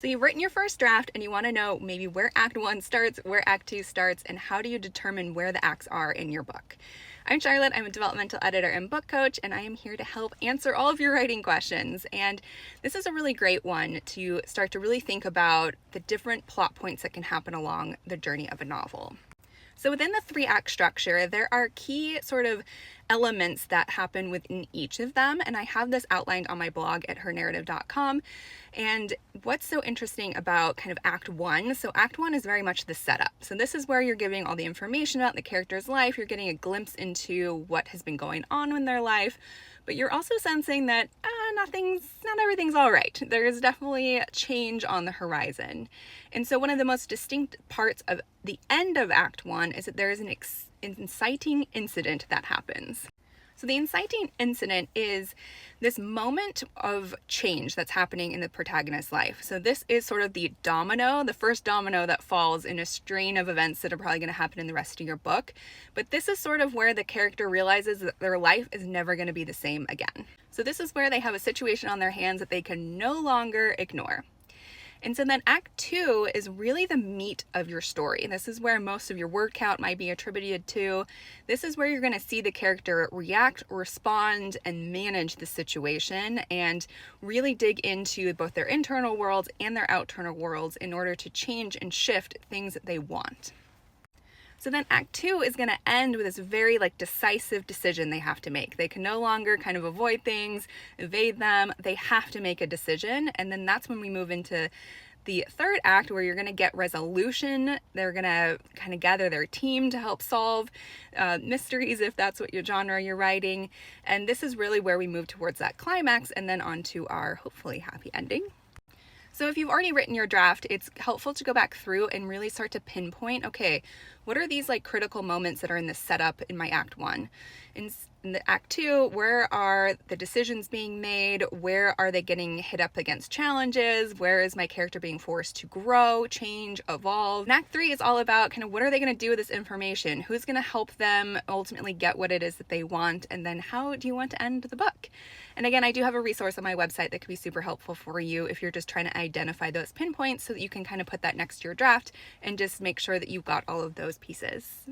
So you've written your first draft and you want to know maybe where Act 1 starts, where Act 2 starts, and how do you determine where the acts are in your book. I'm Charlotte, I'm a developmental editor and book coach, and I am here to help answer all of your writing questions. And this is a really great one to start to really think about the different plot points that can happen along the journey of a novel. So within the 3-act structure, there are key sort of elements that happen within each of them, and I have this outlined on my blog at hernarrative.com. And what's so interesting about kind of Act 1, so Act 1 is very much the setup. So this is where you're giving all the information about the character's life, you're getting a glimpse into what has been going on in their life, but you're also sensing that not everything's all right. There's definitely change on the horizon. And so one of the most distinct parts of the end of Act 1 is that there is an inciting incident that happens. So the inciting incident is this moment of change that's happening in the protagonist's life. So this is sort of the first domino that falls in a strain of events that are probably going to happen in the rest of your book. But this is sort of where the character realizes that their life is never going to be the same again. So this is where they have a situation on their hands that they can no longer ignore. And so then Act 2 is really the meat of your story. This is where most of your word count might be attributed to. This is where you're going to see the character react, respond, and manage the situation and really dig into both their internal worlds and their external worlds in order to change and shift things that they want. So then Act 2 is going to end with this very decisive decision they have to make. They can no longer kind of avoid things, evade them. They have to make a decision. And then that's when we move into the 3rd act, where you're going to get resolution. They're going to kind of gather their team to help solve mysteries, if that's what your genre you're writing. And this is really where we move towards that climax and then on to our hopefully happy ending. So if you've already written your draft, it's helpful to go back through and really start to pinpoint, okay, what are these critical moments that are in the setup in my Act 1? In the Act 2, where are the decisions being made? Where are they getting hit up against challenges? Where is my character being forced to grow, change, evolve? And Act 3 is all about kind of what are they going to do with this information? Who's going to help them ultimately get what it is that they want? And then how do you want to end the book? And again, I do have a resource on my website that could be super helpful for you if you're just trying to identify those pinpoints so that you can kind of put that next to your draft and just make sure that you've got all of those pieces.